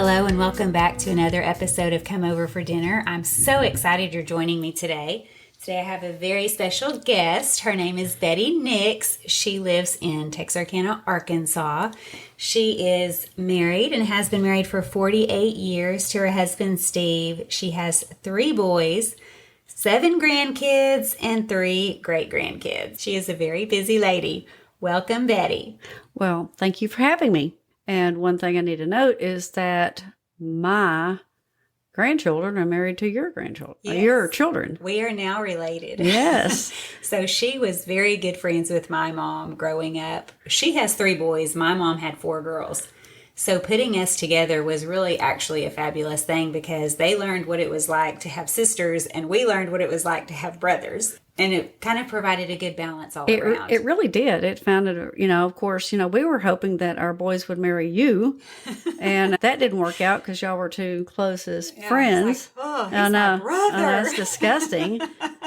Hello and welcome back to another episode of Come Over for Dinner. I'm so excited you're joining me today. Today I have a very special guest. Her name is Bettye Nix. She lives in Texarkana, Arkansas. She is married and has been married for 48 years to her husband, Steve. She has 3 boys, 7 grandkids, and 3 great-grandkids. She is a very busy lady. Welcome, Bettye. Well, thank you for having me. And one thing I need to note is that my grandchildren are married to your grandchildren, your children. We are now related. Yes. So she was very good friends with my mom growing up. She has 3 boys. My mom had 4 girls. So putting us together was really actually a fabulous thing because they learned what it was like to have sisters and we learned what it was like to have brothers. And it kind of provided a good balance all around. It really did. It founded, of course, we were hoping that our boys would marry you. And that didn't work out because y'all were too close as friends. Like, oh, he's my brother. That's disgusting.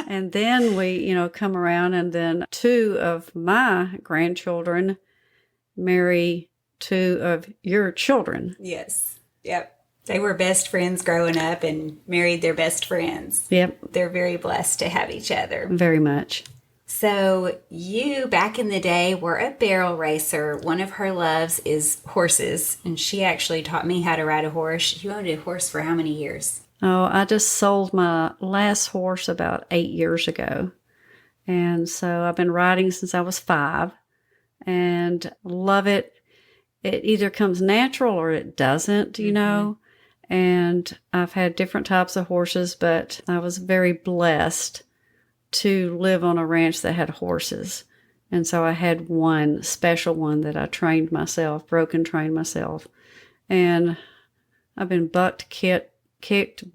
And then we, come around and then 2 of my grandchildren marry 2 of your children. Yes. Yep. They were best friends growing up and married their best friends. Yep. They're very blessed to have each other. Very much. So you, back in the day, were a barrel racer. One of her loves is horses, and she actually taught me how to ride a horse. You owned a horse for how many years? Oh, I just sold my last horse about 8 years ago. And so I've been riding since I was 5 and love it. It either comes natural or it doesn't, And I've had different types of horses, but I was very blessed to live on a ranch that had horses. And so I had one special one that I trained myself, trained myself. And I've been bucked, kicked,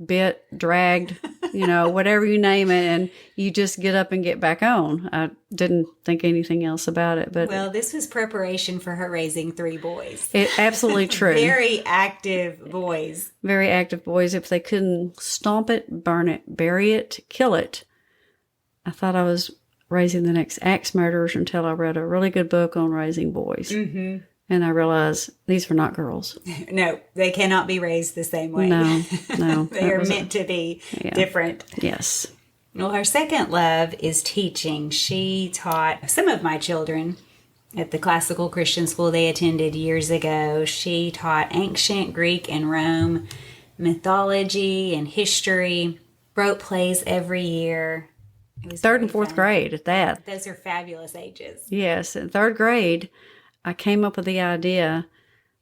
bit, dragged, whatever you name it. And you just get up and get back on. I didn't think anything else about it. But well, this was preparation for her raising 3 boys. Absolutely true. Very active boys. Very active boys. If they couldn't stomp it, burn it, bury it, kill it. I thought I was raising the next axe murderers until I read a really good book on raising boys. Mm-hmm. And I realized these were not girls. No, they cannot be raised the same way. No. They are meant to be different. Yes. Well, her second love is teaching. She taught some of my children at the classical Christian school they attended years ago. She taught ancient Greek and Rome, mythology and history, wrote plays every year. It was 3rd and 4th grade at that. Those are fabulous ages. Yes. In 3rd grade, I came up with the idea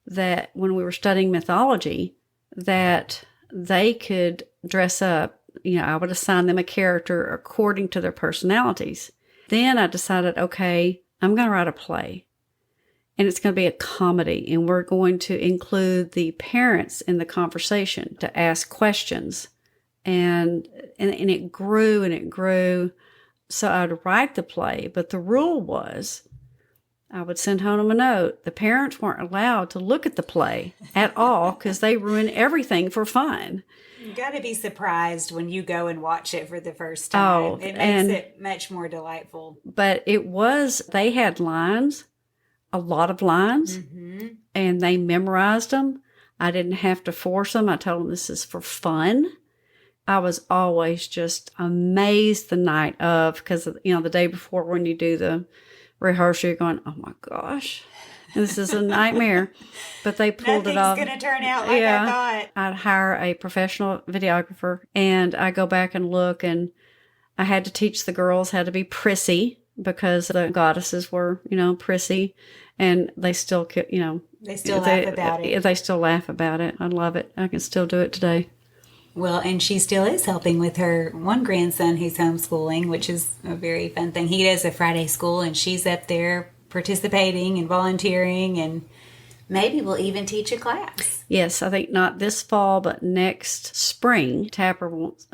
that when we were studying mythology, that they could dress up. I would assign them a character according to their personalities. Then I decided, okay, I'm going to write a play. And it's going to be a comedy. And we're going to include the parents in the conversation to ask questions. And it grew and it grew. So I'd write the play. But the rule was I would send home a note. The parents weren't allowed to look at the play at all because they ruin everything for fun. You got to be surprised when you go and watch it for the first time. Oh, it makes it much more delightful. But they had lines, a lot of lines, and they memorized them. I didn't have to force them. I told them this is for fun. I was always just amazed the night of, because, the day before when you do the rehearsal, you're going, oh my gosh, this is a nightmare. But they pulled it off. Nothing's going to turn out like I thought. I'd hire a professional videographer and I go back and look, and I had to teach the girls how to be prissy because the goddesses were, prissy, and they still, they still laugh about it. They still laugh about it. I love it. I can still do it today. Well, and she still is helping with her one grandson who's homeschooling, which is a very fun thing. He does a Friday school, and she's up there participating and volunteering, and maybe we'll even teach a class. Yes, I think not this fall, but next spring. Tapper,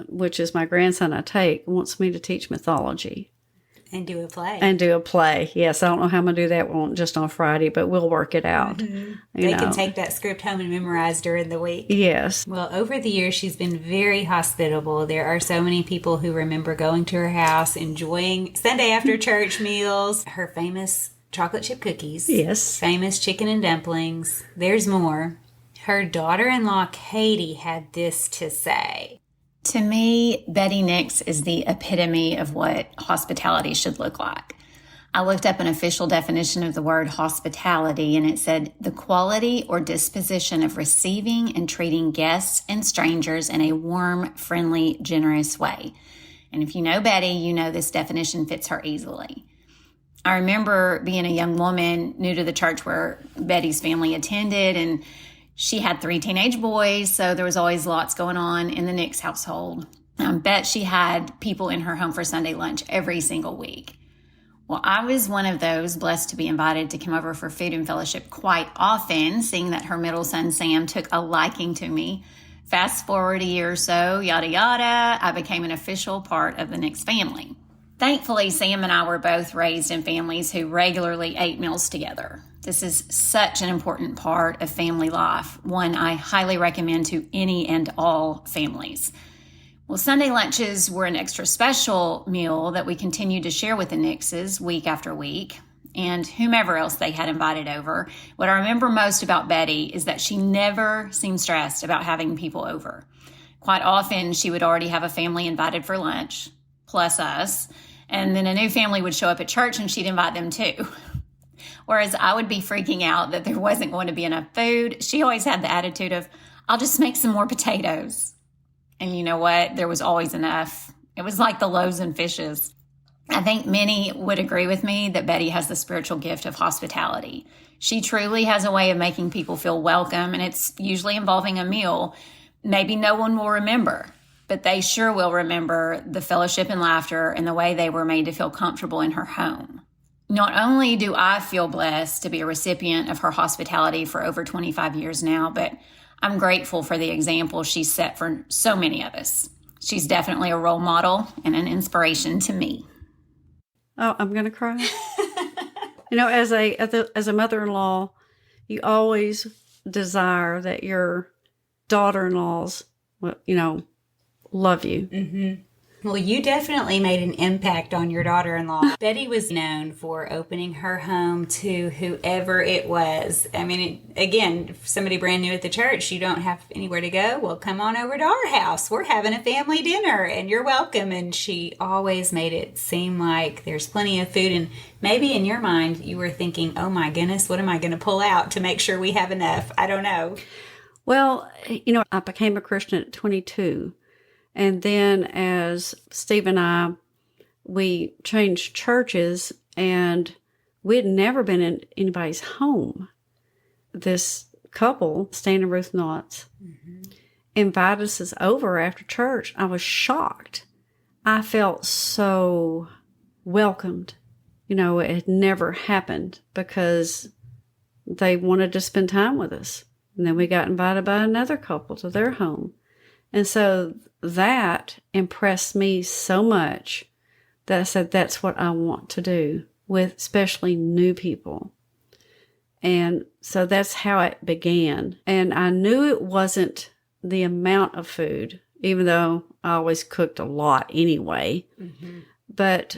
which is my grandson I take, wants me to teach mythology. And do a play. Yes, I don't know how I'm going to do that just on Friday, but we'll work it out. Mm-hmm. They can take that script home and memorize during the week. Yes. Well, over the years, she's been very hospitable. There are so many people who remember going to her house, enjoying Sunday after church meals, her famous chocolate chip cookies. Yes. Famous chicken and dumplings. There's more. Her daughter-in-law, Katie, had this to say. To me, Bettye Nix is the epitome of what hospitality should look like. I looked up an official definition of the word hospitality, and it said the quality or disposition of receiving and treating guests and strangers in a warm, friendly, generous way. And if you know Betty, you know this definition fits her easily. I remember being a young woman new to the church where Betty's family attended, and she had 3 teenage boys, so there was always lots going on in the Nix household. I bet she had people in her home for Sunday lunch every single week. Well, I was one of those blessed to be invited to come over for food and fellowship quite often, seeing that her middle son, Sam, took a liking to me. Fast forward a year or so, yada, yada, I became an official part of the Nix family. Thankfully, Sam and I were both raised in families who regularly ate meals together. This is such an important part of family life, one I highly recommend to any and all families. Well, Sunday lunches were an extra special meal that we continued to share with the Nixes week after week, and whomever else they had invited over. What I remember most about Betty is that she never seemed stressed about having people over. Quite often, she would already have a family invited for lunch, plus us, and then a new family would show up at church and she'd invite them too. Whereas I would be freaking out that there wasn't going to be enough food, she always had the attitude of, I'll just make some more potatoes. And you know what? There was always enough. It was like the loaves and fishes. I think many would agree with me that Betty has the spiritual gift of hospitality. She truly has a way of making people feel welcome, and it's usually involving a meal. Maybe no one will remember, but they sure will remember the fellowship and laughter and the way they were made to feel comfortable in her home. Not only do I feel blessed to be a recipient of her hospitality for over 25 years now, but I'm grateful for the example she's set for so many of us. She's definitely a role model and an inspiration to me. Oh, I'm going to cry. As a mother-in-law, you always desire that your daughter-in-laws, love you. Mm-hmm. Well, you definitely made an impact on your daughter-in-law. Betty was known for opening her home to whoever it was. I mean, again, if somebody brand new at the church, you don't have anywhere to go. Well, come on over to our house. We're having a family dinner and you're welcome. And she always made it seem like there's plenty of food. And maybe in your mind, you were thinking, oh my goodness, what am I going to pull out to make sure we have enough? I don't know. Well, I became a Christian at 22. And then as Steve and I, we changed churches, and we had never been in anybody's home. This couple, Stan and Ruth Knotts, invited us over after church. I was shocked. I felt so welcomed. It had never happened because they wanted to spend time with us. And then we got invited by another couple to their home. And so that impressed me so much that I said, that's what I want to do with especially new people. And so that's how it began. And I knew it wasn't the amount of food, even though I always cooked a lot anyway, but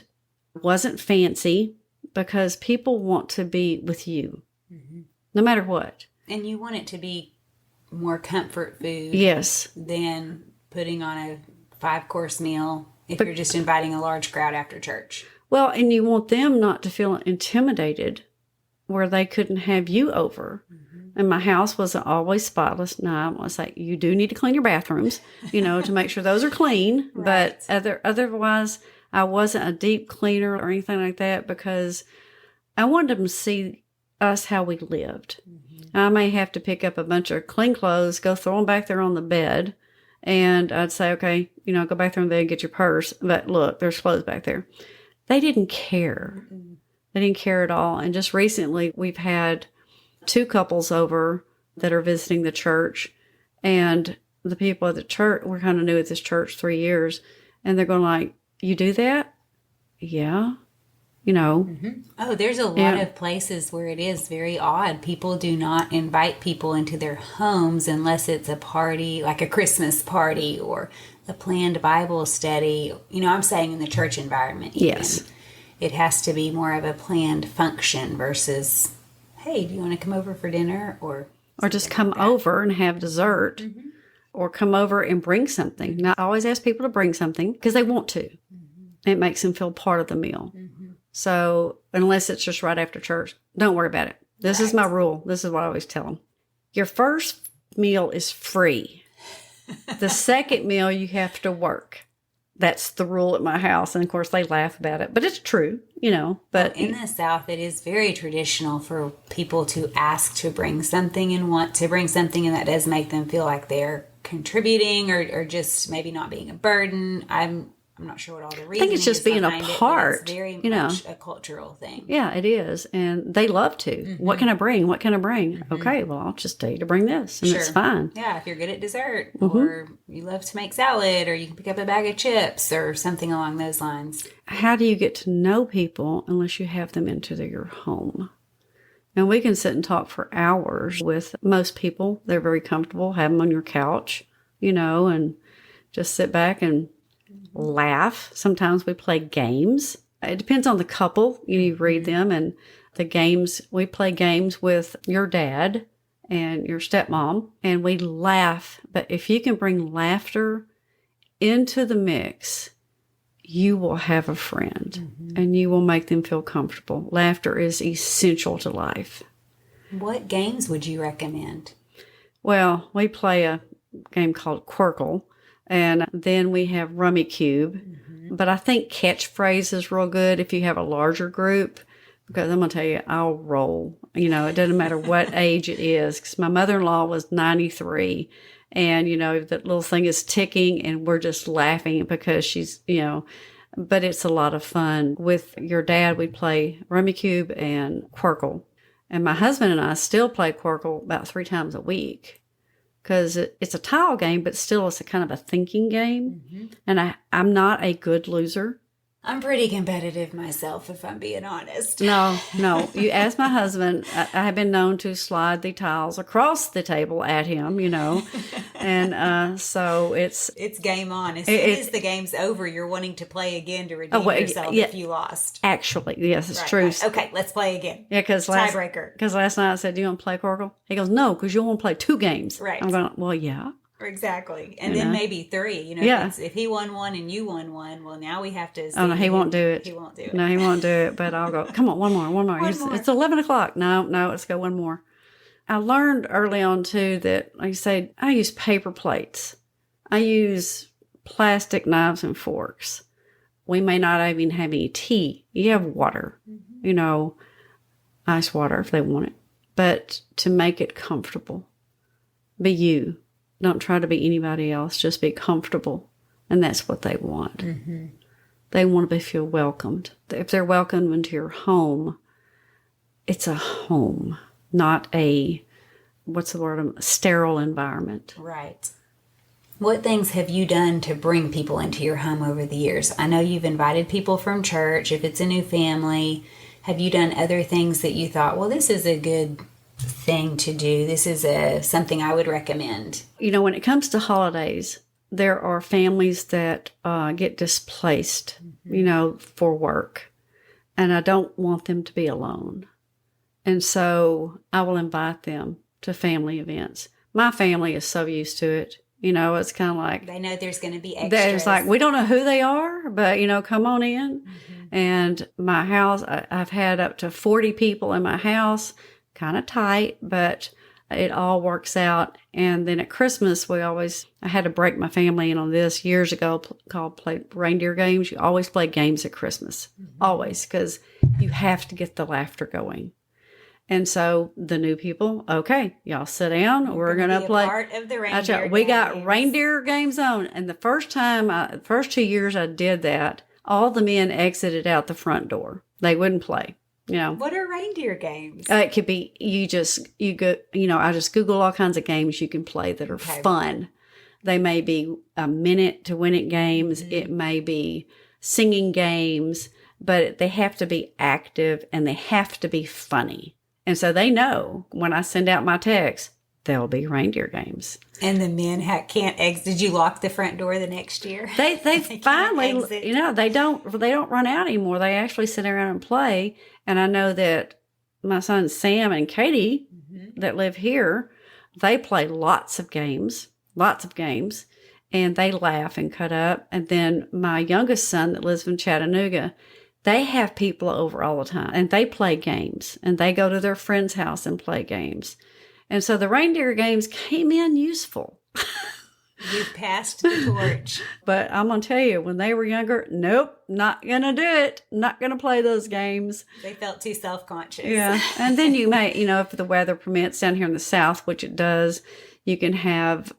it wasn't fancy because people want to be with you no matter what. And you want it to be more comfort food. Yes. Than putting on a 5-course meal if you're just inviting a large crowd after church. Well, and you want them not to feel intimidated where they couldn't have you over. And my house wasn't always spotless. No, I was like, you do need to clean your bathrooms, to make sure those are clean. Right. But otherwise, I wasn't a deep cleaner or anything like that because I wanted them to see us how we lived. I may have to pick up a bunch of clean clothes, go throw them back there on the bed, and I'd say, okay, go back there and get your purse. But look, there's clothes back there. They didn't care. They didn't care at all. And just recently, we've had 2 couples over that are visiting the church, and the people at the church, we're kind of new at this church, 3 years, and they're going like, you do that? Yeah. Oh, there's a lot of places where it is very odd. People do not invite people into their homes unless it's a party, like a Christmas party or a planned Bible study. I'm saying in the church environment. Even. Yes. It has to be more of a planned function versus, hey, do you want to come over for dinner? Or or just come over and have dessert, or come over and bring something. Now, I always ask people to bring something because they want to. It makes them feel part of the meal. So unless it's just right after church, don't worry about it. This is my rule. This is what I always tell them. Your first meal is free. The second meal, you have to work. That's the rule at my house. And of course, they laugh about it, but it's true, But in the South, it is very traditional for people to ask to bring something and want to bring something. And that does make them feel like they're contributing or just maybe not being a burden. I'm not sure what all the reason is. I think it's just being a part. It's very much a cultural thing. Yeah, it is. And they love to. What can I bring? What can I bring? Okay, well, I'll just tell you to bring this. And it's fine. Yeah, if you're good at dessert or you love to make salad or you can pick up a bag of chips or something along those lines. How do you get to know people unless you have them into your home? And we can sit and talk for hours with most people. They're very comfortable. Have them on your couch, and just sit back and laugh. Sometimes we play games. It depends on the couple. You read them, and the games, we play games with your dad and your stepmom, and we laugh. But if you can bring laughter into the mix, you will have a friend and you will make them feel comfortable. Laughter is essential to life. What games would you recommend? Well, we play a game called Quirkle, and then we have Rummy Cube. But I think catchphrase is real good if you have a larger group, because I'm going to tell you, I'll roll. It doesn't matter what age it is, because my mother-in-law was 93, and, that little thing is ticking, and we're just laughing because she's, but it's a lot of fun. With your dad, we play Rummy Cube and Quirkle. And my husband and I still play Quirkle about 3 times a week, because it's a tile game, but still it's a kind of a thinking game. And I'm not a good loser. I'm pretty competitive myself, if I'm being honest. No. You ask my husband, I have been known to slide the tiles across the table at him, And so it's game on. As soon as the game's over, you're wanting to play again to redeem yourself if you lost. Actually, yes, it's true. Right. Okay, let's play again. Yeah, tiebreaker. Because last night I said, "Do you want to play Quirkle?" He goes, "No, because you want to play 2 games." Right. I'm going, "Well, yeah." Exactly. And then maybe 3. If he won 1 and you won 1, well, now we have to. Oh, no, he won't do it. He won't do it. No, he won't do it. But I'll go, come on, one more. It's 11 o'clock. No, let's go one more. I learned early on, too, that, like I say, I use paper plates. I use plastic knives and forks. We may not even have any tea. You have water, ice water if they want it. But to make it comfortable, be you. Don't try to be anybody else. Just be comfortable. And that's what they want. They want to feel welcomed. If they're welcomed into your home, it's a home, not a, sterile environment. Right. What things have you done to bring people into your home over the years? I know you've invited people from church. If it's a new family, have you done other things that you thought, well, this is a good thing to do? This is something I would recommend. When it comes to holidays, there are families that get displaced, for work. And I don't want them to be alone. And so I will invite them to family events. My family is so used to it. It's kind of like, they know there's going to be extras. There's like, we don't know who they are, but, come on in. And my house, I've had up to 40 people in my house. Kind of tight, but it all works out. And then at Christmas, I had to break my family in on this years ago, play reindeer games. You always play games at Christmas, always, because you have to get the laughter going. And so the new people, okay, y'all sit down. We're going to play. Part of the reindeer games. We got reindeer games on. And the first 2 years I did that, all the men exited out the front door. They wouldn't play. What are reindeer games? It could be, you go, I just Google all kinds of games you can play that are fun. They may be a minute to win it games. It may be singing games, but they have to be active and they have to be funny. And so they know when I send out my text, there'll be reindeer games. And the men can't exit. Did you lock the front door the next year? They finally, they don't run out anymore. They actually sit around and play. And I know that my sons Sam and Katie that live here, They play lots of games, and they laugh and cut up. And then my youngest son that lives in Chattanooga, they have people over all the time, and they play games, and they go to their friend's house and play games. And so the reindeer games came in useful. You've passed the torch. But I'm going to tell you, when they were younger, nope, not going to do it. Not going to play those games. They felt too self-conscious. Yeah. And then you may, if the weather permits down here in the South, which it does, you can have,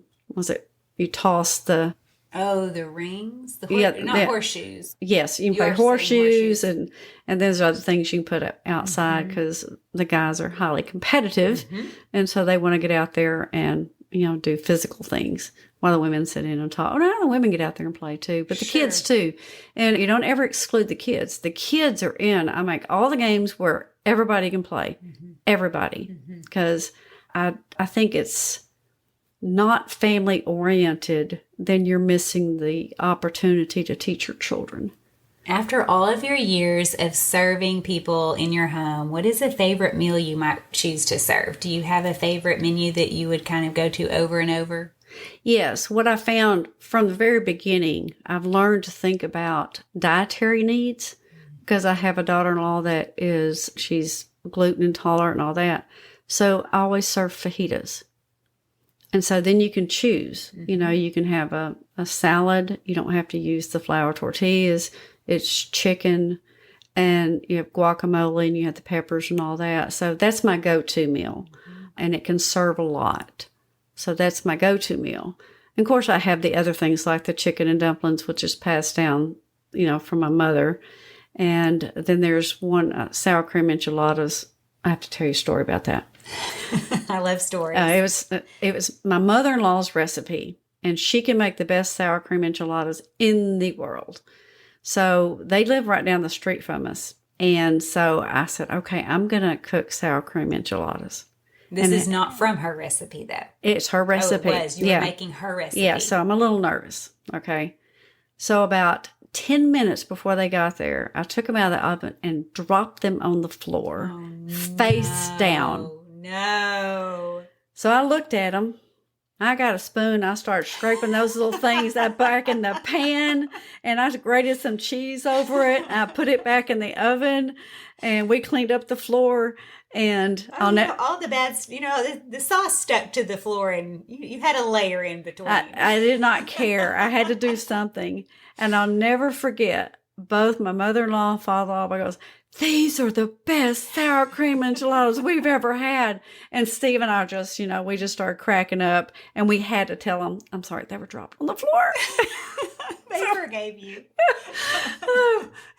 you toss the... Oh, the rings? Horseshoes. Yes, you can play horseshoes, and there's other things you can put up outside because the guys are highly competitive. And so they want to get out there and, do physical things while the women sit in and talk. Oh, no, the women get out there and play too, but the kids too. And you don't ever exclude the kids. The kids are in. I make all the games where everybody can play. Everybody. Because I think it's not family oriented, then you're missing the opportunity to teach your children. After all of your years of serving people in your home, what is a favorite meal you might choose to serve? Do you have a favorite menu that you would kind of go to over and over? Yes. What I found from the very beginning, I've learned to think about dietary needs because I have a daughter-in-law she's gluten intolerant and all that. So I always serve fajitas. And so then you can choose, you can have a salad. You don't have to use the flour tortillas. It's chicken, and you have guacamole, and you have the peppers and all that. So that's my go-to meal, and it can serve a lot. So that's my go-to meal. And of course, I have the other things like the chicken and dumplings, which is passed down, from my mother. And then there's one sour cream enchiladas. I have to tell you a story about that. I love stories. It was my mother-in-law's recipe, and she can make the best sour cream enchiladas in the world. So they live right down the street from us. And so I said, okay, I'm going to cook sour cream enchiladas. This is not from her recipe, though. It's her recipe. Oh, it was. You were making her recipe. Yeah, so I'm a little nervous. Okay. So about 10 minutes before they got there, I took them out of the oven and dropped them on the floor, face down. No. So I looked at them. I got a spoon. I started scraping those little things back in the pan, and I grated some cheese over it. I put it back in the oven, and we cleaned up the floor. And all the bad, the sauce stuck to the floor, and you had a layer in between. I did not care. I had to do something, and I'll never forget. Both my mother-in-law and father-in-law goes, "These are the best sour cream enchiladas we've ever had." And Steve and I we just started cracking up, and we had to tell them, "I'm sorry, they were dropped on the floor." They forgave you.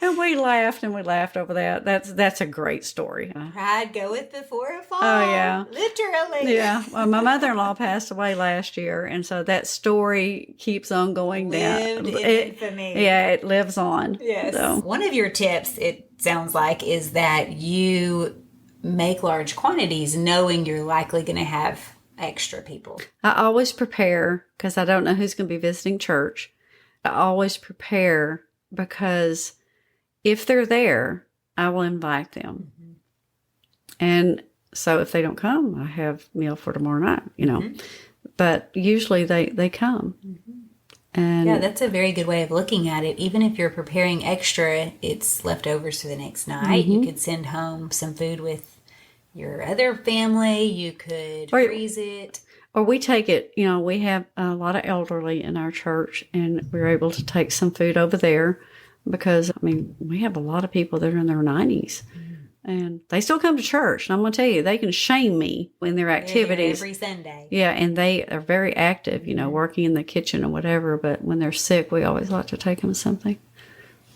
And we laughed over that. That's a great story. Pride goeth before a fall. Oh, yeah. Literally. Yeah. Well, my mother-in-law passed away last year, and so that story keeps on going down. Lived in infamy. Yeah, it lives on. Yes. So. One of your tips, it sounds like, is that you make large quantities knowing you're likely going to have extra people. I always prepare because I don't know who's going to be visiting church. I always prepare because if they're there, I will invite them. Mm-hmm. And so if they don't come, I have meal for tomorrow night, Mm-hmm. But usually they come. Mm-hmm. And yeah, that's a very good way of looking at it. Even if you're preparing extra, it's leftovers for the next night. Mm-hmm. You could send home some food with your other family. You could freeze it. Or we take it, we have a lot of elderly in our church, and we're able to take some food over there because, we have a lot of people that are in their 90s. And they still come to church. And I'm going to tell you, they can shame me in their activities. Every Sunday. Yeah, and they are very active, working in the kitchen or whatever. But when they're sick, we always like to take them something.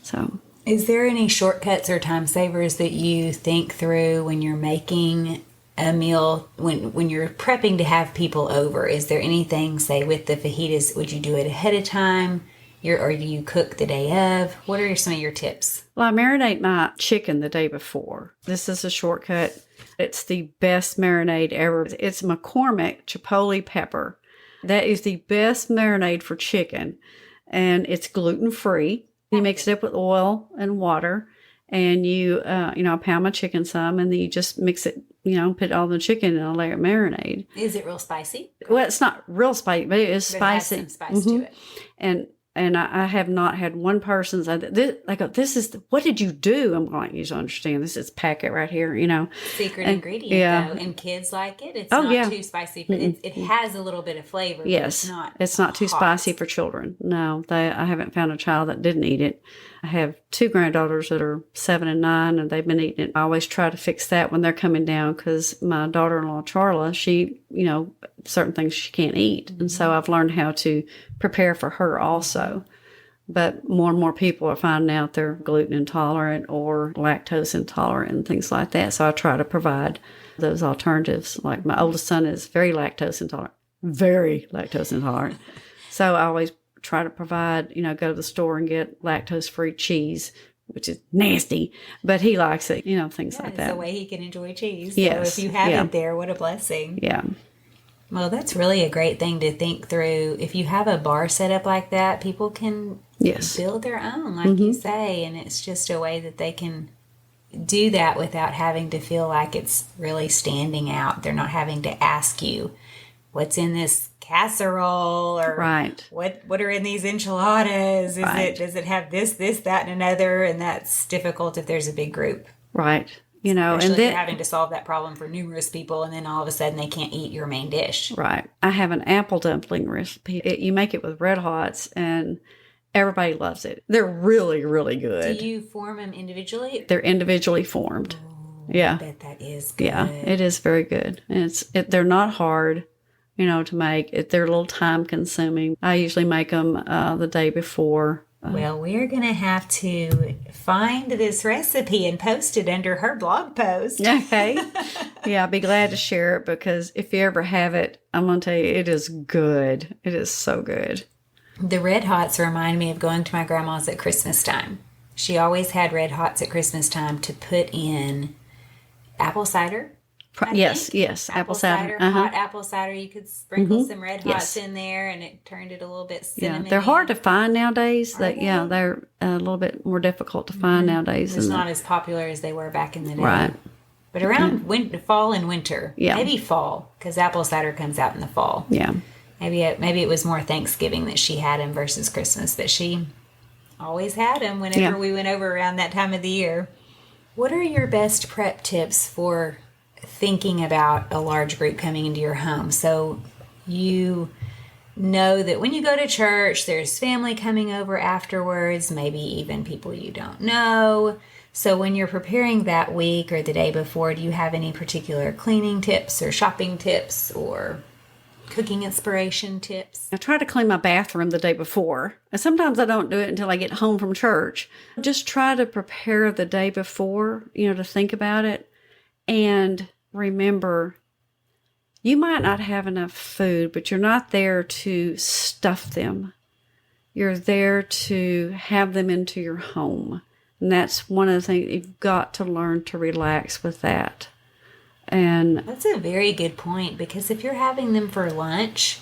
So, is there any shortcuts or time savers that you think through when you're making a meal, when you're prepping to have people over? Is there anything, say with the fajitas, would you do it ahead of time? Or do you cook the day of? What are some of your tips? Well, I marinate my chicken the day before. This is a shortcut. It's the best marinade ever. It's McCormick chipotle pepper. That is the best marinade for chicken. And it's gluten-free. You mix it up with oil and water. And you, I pound my chicken some, and then you just mix it put all the chicken and I'll let it marinate. Is it real spicy? Well, it's not real spicy, but it is But spicy. it has some spice to it. And I have not had one person say, what did you do? I'm going, you don't understand. This is packet right here, Secret ingredient, though. And kids like it. It's not too spicy. But it has a little bit of flavor. Yes. But it's not too spicy for children. No, I haven't found a child that didn't eat it. I have 2 granddaughters that are 7 and 9, and they've been eating it. I always try to fix that when they're coming down because my daughter-in-law, Charla, she, certain things she can't eat. And so I've learned how to prepare for her also. But more and more people are finding out they're gluten intolerant or lactose intolerant and things like that. So I try to provide those alternatives. Like my oldest son is very lactose intolerant. So I always try to provide, go to the store and get lactose-free cheese, which is nasty, but he likes it, things like that. It's the way he can enjoy cheese. Yes. So if you have it there, what a blessing. Yeah. Well, that's really a great thing to think through. If you have a bar set up like that, people can build their own, like you say, and it's just a way that they can do that without having to feel like it's really standing out. They're not having to ask you, what's in this casserole, or what are in these enchiladas? Does it have this, that, and another? And that's difficult if there's a big group. Right. Especially and then if you're having to solve that problem for numerous people, and then all of a sudden they can't eat your main dish. Right. I have an apple dumpling recipe. You make it with Red Hots, and everybody loves it. They're really, really good. Do you form them individually? They're individually formed. I bet that is good. Yeah, it is very good. And they're not hard, to make. They're a little time consuming. I usually make them the day before. Well, we're going to have to find this recipe and post it under her blog post. Okay. Yeah, I'd be glad to share it because if you ever have it, I'm going to tell you, it is good. It is so good. The Red Hots remind me of going to my grandma's at Christmas time. She always had Red Hots at Christmas time to put in apple cider. Yes, apple cider. Hot apple cider. You could sprinkle some Red Hots in there, and it turned it a little bit cinnamon. Yeah, they're hard to find nowadays. They're a little bit more difficult to find nowadays. It's not as popular as they were back in the day. Right. But around fall and winter, maybe fall, because apple cider comes out in the fall. Yeah. Maybe it was more Thanksgiving that she had them versus Christmas, but she always had them whenever we went over around that time of the year. What are your best prep tips for thinking about a large group coming into your home? So you know that when you go to church, there's family coming over afterwards, maybe even people you don't know. So when you're preparing that week or the day before, do you have any particular cleaning tips or shopping tips or cooking inspiration tips? I try to clean my bathroom the day before. And sometimes I don't do it until I get home from church. Just try to prepare the day before, to think about it. And remember, you might not have enough food, but you're not there to stuff them. You're there to have them into your home. And that's one of the things you've got to learn to relax with that. And that's a very good point, because if you're having them for lunch,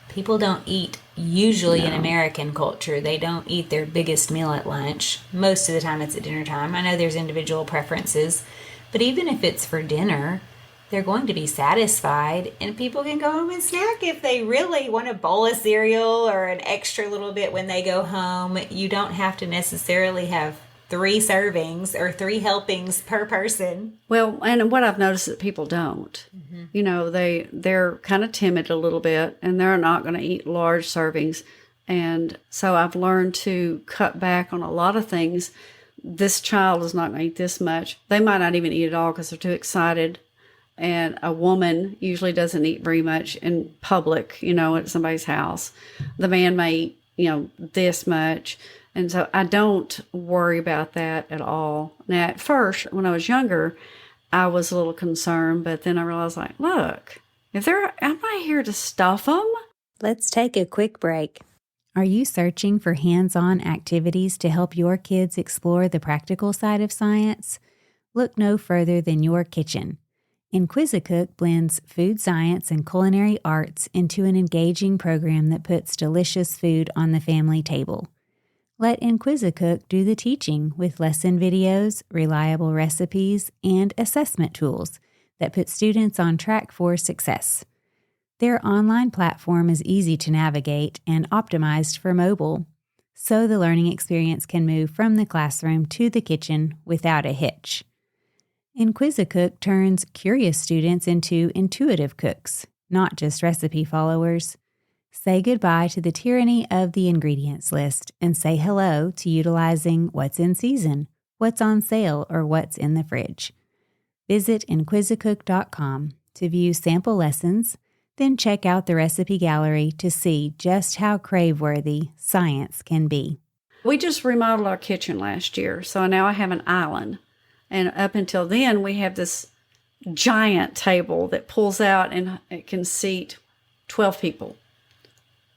people don't eat, usually in American culture, they don't eat their biggest meal at lunch. Most of the time it's at dinner time. I know there's individual preferences, but even if it's for dinner, they're going to be satisfied, and people can go home and snack if they really want a bowl of cereal or an extra little bit when they go home. You don't have to necessarily have 3 servings or 3 helpings per person. Well, and what I've noticed is that people don't. They're kind of timid a little bit, and they're not going to eat large servings. And so I've learned to cut back on a lot of things. This child is not going to eat this much. They might not even eat at all because they're too excited. And a woman usually doesn't eat very much in public, at somebody's house. The man may eat, this much. And so I don't worry about that at all. Now, at first, when I was younger, I was a little concerned, but then I realized, look, I'm not here to stuff them. Let's take a quick break. Are you searching for hands-on activities to help your kids explore the practical side of science? Look no further than your kitchen. Inquisicook blends food science and culinary arts into an engaging program that puts delicious food on the family table. Let Inquisicook do the teaching with lesson videos, reliable recipes, and assessment tools that put students on track for success. Their online platform is easy to navigate and optimized for mobile, so the learning experience can move from the classroom to the kitchen without a hitch. Inquisicook turns curious students into intuitive cooks, not just recipe followers. Say goodbye to the tyranny of the ingredients list and say hello to utilizing what's in season, what's on sale, or what's in the fridge. Visit inquisicook.com to view sample lessons, then check out the recipe gallery to see just how crave-worthy science can be. We just remodeled our kitchen last year, so now I have an island. And up until then, we have this giant table that pulls out and it can seat 12 people.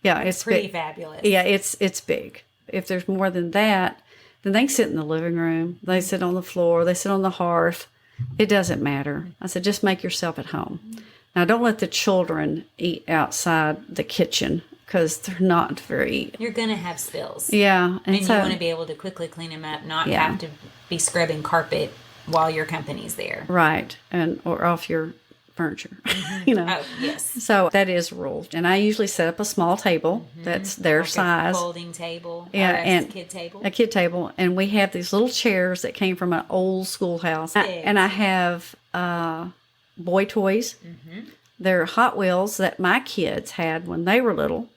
Yeah, it's pretty big. Fabulous. Yeah, it's big. If there's more than that, then they sit in the living room. They sit on the floor. They sit on the hearth. It doesn't matter. I said, just make yourself at home. Now, don't let the children eat outside the kitchen because they're not very... You're going to have spills. Yeah. And so, you want to be able to quickly clean them up, not have to be scrubbing carpet while your company's there. Right. Or off your furniture. Oh, yes. So that is a rule. And I usually set up a small table that's their size. A folding table. Yeah, and a kid table. A kid table. And we have these little chairs that came from an old schoolhouse. And I have boy toys. They're Hot Wheels that my kids had when they were little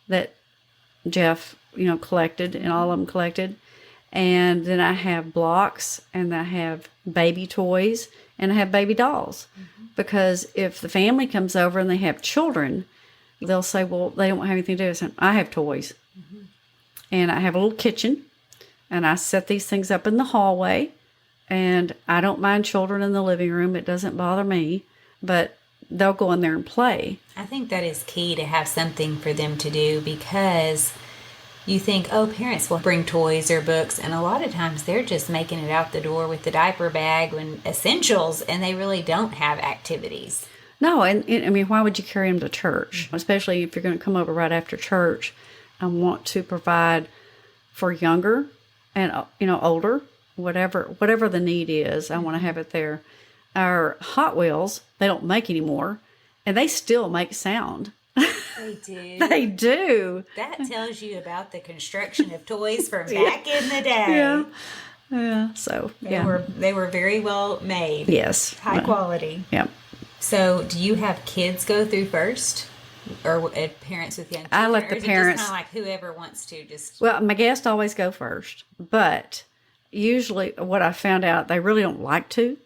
that Jeff, collected, and all of them collected. And then I have blocks, and I have baby toys, and I have baby dolls. Because if the family comes over and they have children, they'll say, well, they don't have anything to do. I said, I have toys. And I have a little kitchen, and I set these things up in the hallway. And I don't mind children in the living room. It doesn't bother me. But they'll go in there and play. I think that is key to have something for them to do, because you think, parents will bring toys or books, and a lot of times they're just making it out the door with the diaper bag and essentials, and they really don't have activities. No, and why would you carry them to church? Especially if you're going to come over right after church. I want to provide for younger and, older, whatever the need is, I want to have it there. Our Hot Wheels, they don't make anymore, and they still make sound. They do. They do. That tells you about the construction of toys from back in the day. Yeah. So they were very well made. Yes. High quality. Yeah. So, do you have kids go through first, or parents with young children? I let the parents. Just kind of like whoever wants to just. Well, my guests always go first, but usually, what I found out, they really don't like to.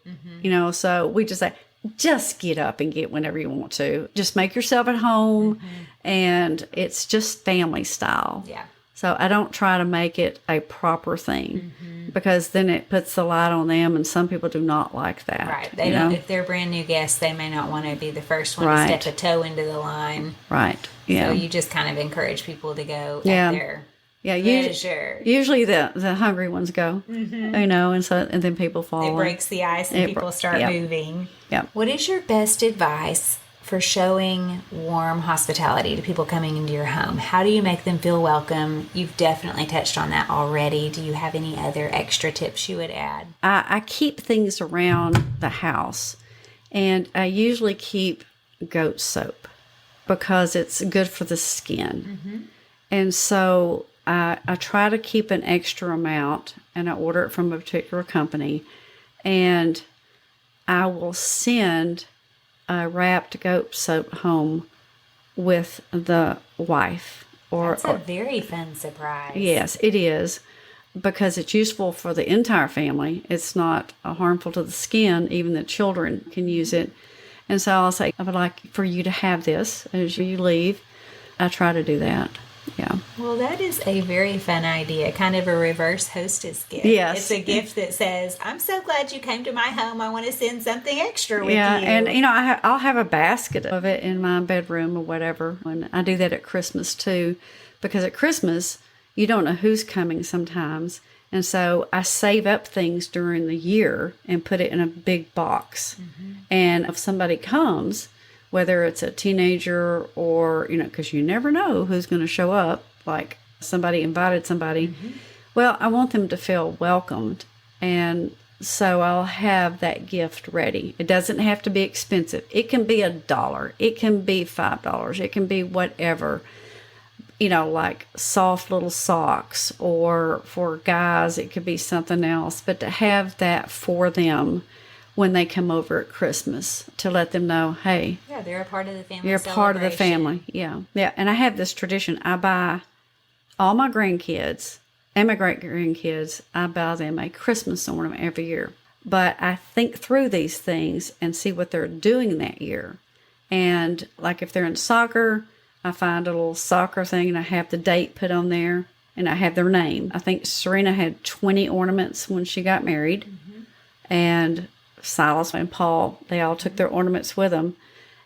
So we just say, just get up and get whenever you want to. Just make yourself at home, and it's just family style. Yeah. So I don't try to make it a proper thing, because then it puts the light on them, and some people do not like that. Right. They don't. If they're brand new guests, they may not want to be the first one to step a toe into the line. Right. Yeah. So you just kind of encourage people to go at their leisure. Usually the hungry ones go, and then people follow. It breaks the ice and people start moving. Yeah. What is your best advice for showing warm hospitality to people coming into your home? How do you make them feel welcome? You've definitely touched on that already. Do you have any other extra tips you would add? I keep things around the house, and I usually keep goat soap because it's good for the skin. And so I try to keep an extra amount, and I order it from a particular company, and I will send a wrapped goat soap home with the wife. That's a very fun surprise. Yes, it is, because it's useful for the entire family. It's not harmful to the skin. Even the children can use it. And so I'll say, I would like for you to have this as you leave. I try to do that. Yeah. Well, that is a very fun idea, kind of a reverse hostess gift. Yes. It's a gift that says, I'm so glad you came to my home. I want to send something extra with you. Yeah, and, I'll have a basket of it in my bedroom or whatever. And I do that at Christmas, too, because at Christmas, you don't know who's coming sometimes. And so I save up things during the year and put it in a big box. And if somebody comes, whether it's a teenager or, because you never know who's going to show up, like somebody invited somebody. Well, I want them to feel welcomed. And So I'll have that gift ready. It doesn't have to be expensive. It can be $1. It can be $5. It can be whatever. Like soft little socks, or for guys, it could be something else. But to have that for them when they come over at Christmas, to let them know, hey, yeah, they're a part of the family. You're a part of the family. Yeah. Yeah. And I have this tradition. I buy all my grandkids and my great grandkids, I buy them a Christmas ornament every year. But I think through these things and see what they're doing that year. And like if they're in soccer, I find a little soccer thing and I have the date put on there and I have their name. I think Serena had 20 ornaments when she got married. Mm-hmm. And Silas and Paul, they all took their ornaments with them.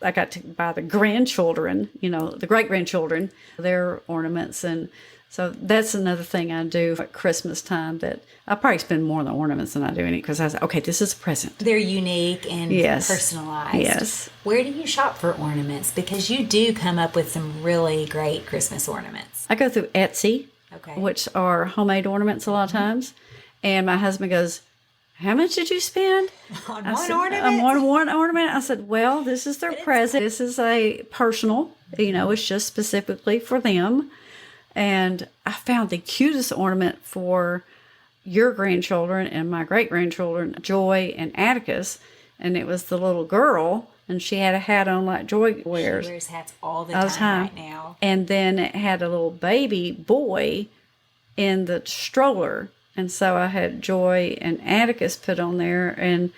I got to buy the grandchildren, the great-grandchildren, their ornaments. And so that's another thing I do at Christmas time that I probably spend more on the ornaments than I do any, because I was okay, this is a present. They're unique and personalized. Yes. Where do you shop for ornaments? Because you do come up with some really great Christmas ornaments. I go through Etsy, okay, which are homemade ornaments a lot of times. And my husband goes, how much did you spend? On one ornament? On one ornament. I said, well, this is their present. This is a personal, it's just specifically for them. And I found the cutest ornament for your grandchildren and my great-grandchildren, Joy and Atticus. And it was the little girl, and she had a hat on like Joy wears. She wears hats all the time right now. And then it had a little baby boy in the stroller. And so I had Joy and Atticus put on there, and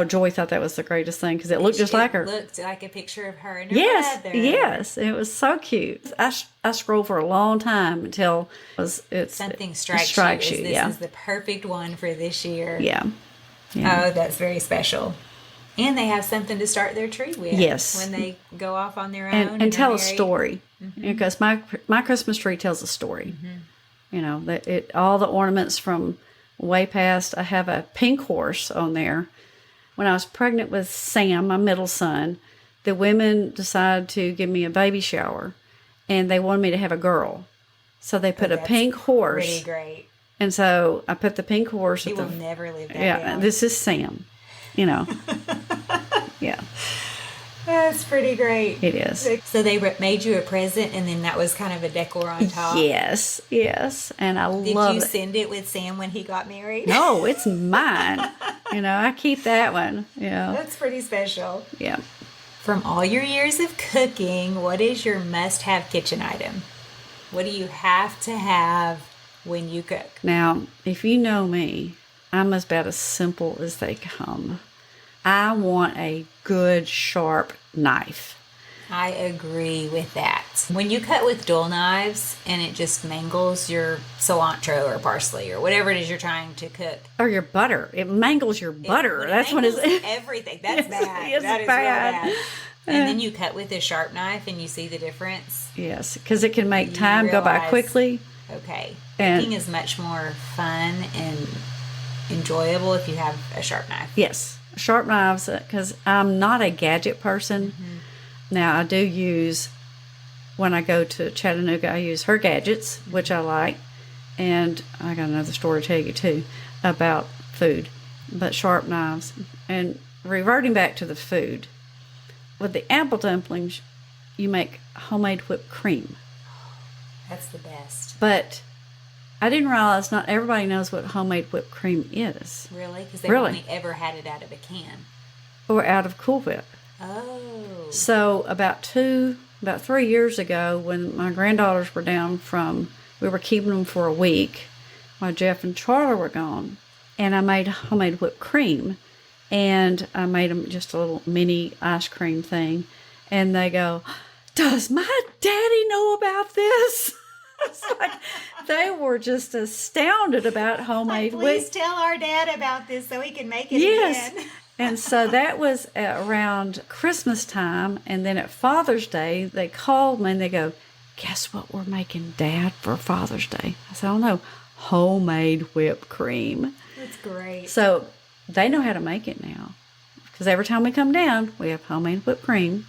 Joy thought that was the greatest thing because it looked just like her. It looked like a picture of her and her mother. Yes, it was so cute. I scrolled for a long time until something strikes you. This is the perfect one for this year. Yeah. Oh, that's very special. And they have something to start their tree with. Yes. When they go off on their own. And tell a story. Because my Christmas tree tells a story. Mm-hmm. All the ornaments from way past. I have a pink horse on there. When I was pregnant with Sam, my middle son, the women decided to give me a baby shower, and they wanted me to have a girl. So they put a pink horse. Pretty great. And so I put the pink horse. He will never live that down. This is Sam. Yeah. That's pretty great. It is. So they made you a present, and then that was kind of a decor on top? Yes. And I love it. Did you send it with Sam when he got married? No, it's mine. I keep that one. Yeah. That's pretty special. Yeah. From all your years of cooking, what is your must-have kitchen item? What do you have to have when you cook? Now, if you know me, I'm about as simple as they come. I want a good, sharp knife. I agree with that. When you cut with dull knives and it just mangles your cilantro or parsley or whatever it is you're trying to cook. Or your butter. It mangles your butter. That's what it's everything. That's bad. It's that is bad. Real bad. And then you cut with a sharp knife and you see the difference. Yes, because it can make time go by quickly. Okay. Cooking is much more fun and enjoyable if you have a sharp knife. Yes. Sharp knives, because I'm not a gadget person. Mm-hmm. Now, I do use, when I go to Chattanooga, I use her gadgets, which I like. And I got another story to tell you, too, about food. But sharp knives. And reverting back to the food, with the apple dumplings, you make homemade whipped cream. That's the best. But I didn't realize not everybody knows what homemade whipped cream is. Really? Because they've only ever had it out of a can. Or out of Cool Whip. Oh. So about 3 years ago, when my granddaughters were down we were keeping them for a week while Jeff and Charlie were gone. And I made homemade whipped cream. And I made them just a little mini ice cream thing. And they go, does my daddy know about this? It's like they were just astounded about homemade whipped cream. Please tell our dad about this so he can make it again. And so that was around Christmas time. And then at Father's Day, they called me and they go, guess what we're making, Dad, for Father's Day? I said, I don't know, homemade whipped cream. That's great. So they know how to make it now. Because every time we come down, we have homemade whipped cream.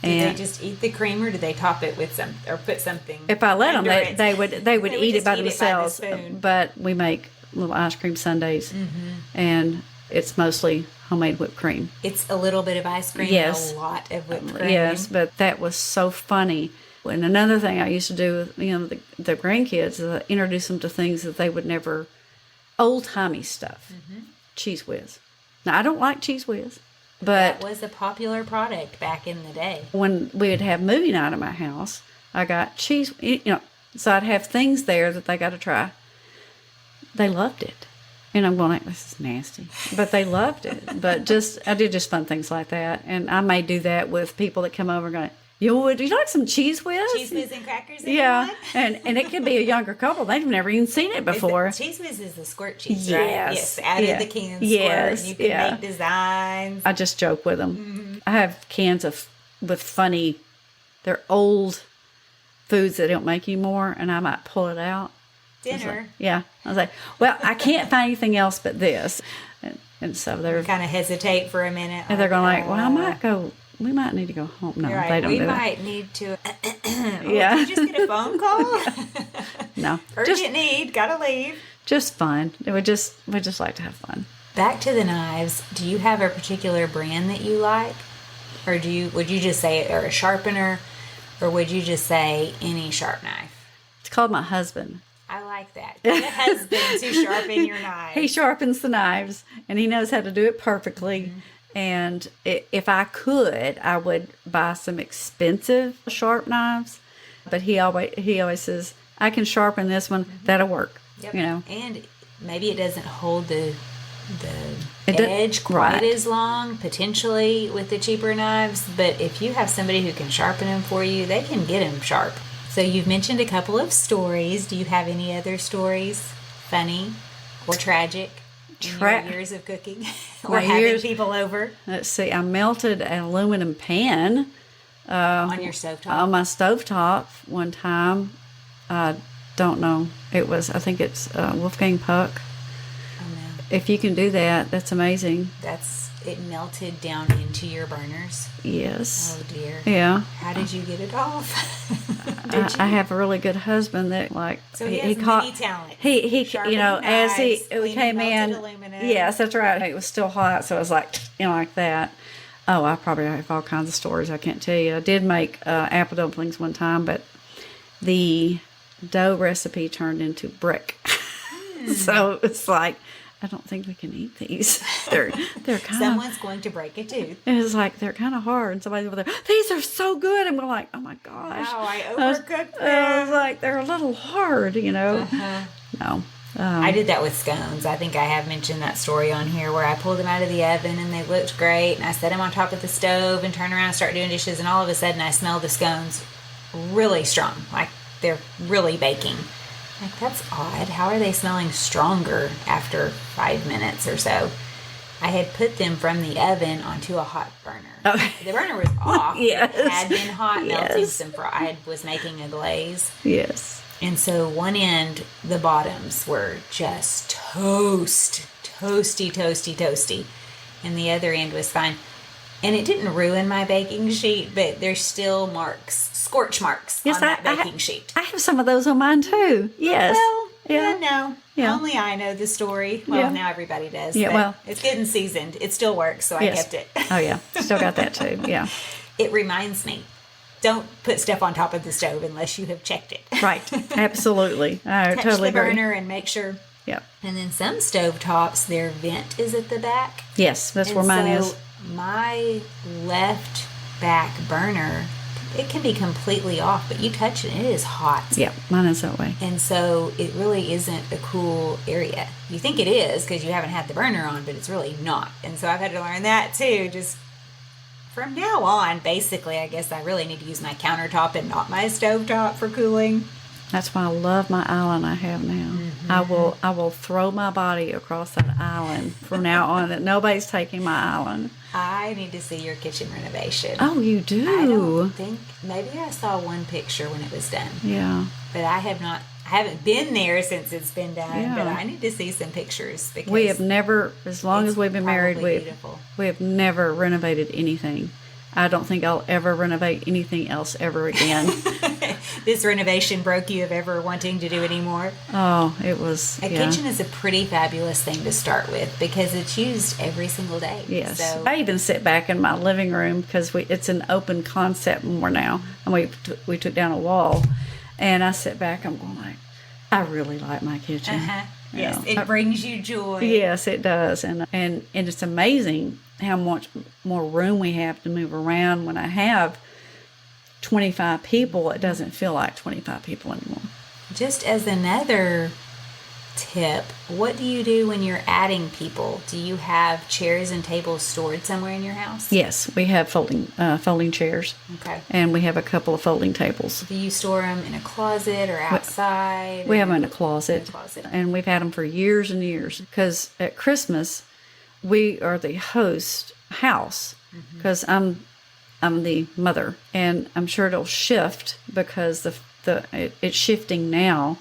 Do they just eat the cream, or do they top it with put something? If I let them, they would eat it by themselves. But we make little ice cream sundaes, and it's mostly homemade whipped cream. It's a little bit of ice cream Yes. and a lot of whipped cream. Yes, but that was so funny. And another thing I used to do with the grandkids is I introduce them to things that they would never, old-timey stuff. Cheese Whiz. Now, I don't like Cheese Whiz, but That was a popular product back in the day. when we would have movie night at my house, I got cheese, so I'd have things there that they got to try. They loved it. And I'm going like, this is nasty. But they loved it. But I did just fun things like that. And I may do that with people that come over and go, would you like some Cheese Whiz? Cheese Whiz and crackers? Yeah. Anyone? And it could be a younger couple. They've never even seen it before. Cheese Whiz is the squirt cheese, Yes. right? Yes. Out of the can squirt. Yes. And you can Yeah. make designs. I just joke with them. I have cans with funny, they're old foods that don't make anymore, and I might pull it out. Dinner. I was like, well, I can't find anything else but this. And so they're Kind of hesitate for a minute. and they're going like, well, we might need to go home. No, Right. they don't We do that. might need to. Yeah. Did you just get a phone call? No, Urgent need. Gotta leave. just fun. We just like to have fun. Back to the knives. Do you have a particular brand that you like, or would you just say or a sharpener, or would you just say any sharp knife? It's called my husband. I like that. Get a husband to sharpen your knives. He sharpens the knives, and he knows how to do it perfectly. And if I could, I would buy some expensive sharp knives. But he always says, I can sharpen this one. That'll work. Yep. And maybe it doesn't hold the It edge quite right. as long, potentially, with the cheaper knives. But if you have somebody who can sharpen them for you, they can get them sharp. So you've mentioned a couple of stories. Do you have any other stories, funny or tragic, in your years of cooking or having people over? Let's see. I melted an aluminum pan On your stovetop? on my stovetop one time. I don't know. I think it's Wolfgang Puck. Oh, no. If you can do that, that's amazing. It melted down into your burners. Yes. Oh, dear. Yeah. How did you get it off? I have a really good husband that So he has many talent. He Sharpening as he knives, cleaning came melted in. aluminum. Yes, that's right. It was still hot, so it was like like that. Oh, I probably have all kinds of stories I can't tell you. I did make apple dumplings one time, but the dough recipe turned into brick. So it's like, I don't think we can eat these. They're kind of. Someone's going to break a tooth. It was like they're kind of hard. And somebody's over there. These are so good, and we're like, oh my gosh. Wow, I overcooked I was them. like, they're a little hard, No. I did that with scones. I think I have mentioned that story on here where I pulled them out of the oven and they looked great, and I set them on top of the stove and turned around and started doing dishes, and all of a sudden I smelled the scones really strong, like they're really baking. Like, that's odd. How are they smelling stronger after 5 minutes or so? I had put them from the oven onto a hot burner. Oh. The burner was off. Yes. It had been hot, melting Yes. some I was making a glaze. Yes. And so one end, the bottoms were just toasty. And the other end was fine. And it didn't ruin my baking sheet, but there's still scorch marks on that baking sheet. I have some of those on mine too. Yes. Well, yeah. no. Yeah. Only I know the story. Well, Yeah. now everybody does. Yeah, but well. it's good and seasoned. It still works, so I kept it. Oh yeah. Still got that too. Yeah. It reminds me, don't put stuff on top of the stove unless you have checked it. Right. Absolutely. I Touch totally the agree. burner and make sure. Yeah. And then some stovetops, their vent is at the back. Yes, that's And where mine so is. My left back burner, it can be completely off, but you touch it and it is hot. Yeah, mine is that way. And so it really isn't a cool area. You think it is because you haven't had the burner on, but it's really not. And so I've had to learn that too. Just from now on, basically, I guess I really need to use my countertop and not my stovetop for cooling. That's why I love my island I have now. Mm-hmm. I will throw my body across that island from now on. That nobody's taking my island. I need to see your kitchen renovation. Oh, you I do? don't think, maybe I saw one picture when it was done, Yeah. but I haven't been there since it's been done, Yeah. but I need to see some pictures because We have never, as long it's as we've been married, probably beautiful. we have never renovated anything. I don't think I'll ever renovate anything else ever again. this renovation broke you of ever wanting to do any more? Oh, it was, A kitchen is a pretty fabulous thing to start with because it's used every single day. Yes. So, I even sit back in my living room because it's an open concept more now. And we took down a wall. And I sit back, I'm going like, I really like my kitchen. yes, it brings you joy. Yes, it does. And it's amazing how much more room we have to move around. When I have 25 people, it doesn't feel like 25 people anymore. Just as another tip, what do you do when you're adding people? Do you have chairs and tables stored somewhere in your house? Yes, we have folding chairs. Okay. And we have a couple of folding tables. Do you store them in a closet or outside? We have them in a closet. In a closet. And we've had them for years and years. Because at Christmas, we are the host house. Because I'm the mother. And I'm sure it'll shift because it's shifting now.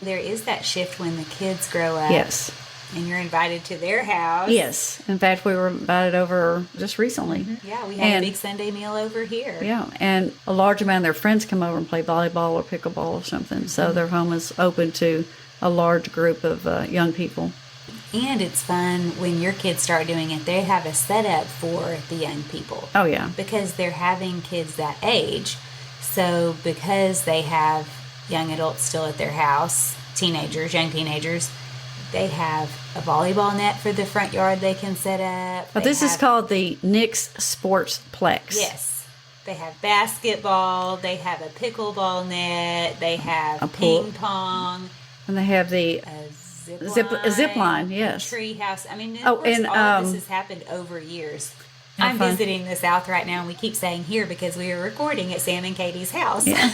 There is that shift when the kids grow up. Yes. And you're invited to their house. Yes. In fact, we were invited over just recently. Yeah, we had a big Sunday meal over here. Yeah, and a large amount of their friends come over and play volleyball or pickleball or something. So their home is open to a large group of young people. And it's fun when your kids start doing it. They have a setup for the young people. Oh, yeah. Because they're having kids that age. So because they have young adults still at their house, young teenagers, they have a volleyball net for the front yard they can set up. But this is called the Nix Sportsplex. Yes. They have basketball, they have a pickleball net, they have A pool. ping pong, And they have the a zip line, yes. tree house. I mean, Oh, of course, and, all of this has happened over years. How I'm fun. visiting the South right now, and we keep saying here because we are recording at Sam and Katie's house. Yeah.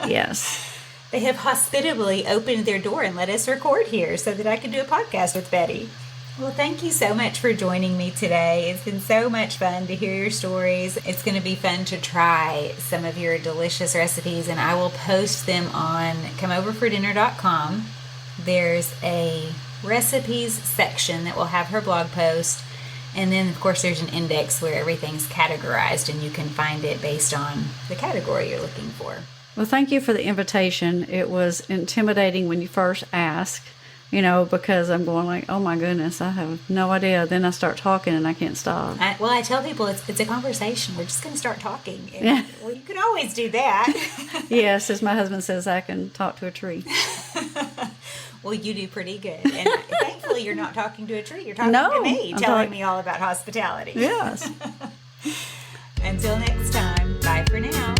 Yes. They have hospitably opened their door and let us record here so that I can do a podcast with Betty. Well, thank you so much for joining me today. It's been so much fun to hear your stories. It's going to be fun to try some of your delicious recipes, and I will post them on comeoverfordinner.com. There's a recipes section that will have her blog post. And then, of course, there's an index where everything's categorized and you can find it based on the category you're looking for. Well, thank you for the invitation. It was intimidating when you first asked, because I'm going like, oh my goodness, I have no idea. Then I start talking and I can't stop. I tell people it's a conversation. We're just going to start talking. And, Yeah. Well, you can always do that. Yes, as my husband says, I can talk to a tree. Well, you do pretty good. And thankfully, you're not talking to a tree. You're talking No, to me, I'm telling me all about hospitality. Yes. Until next time, bye for now.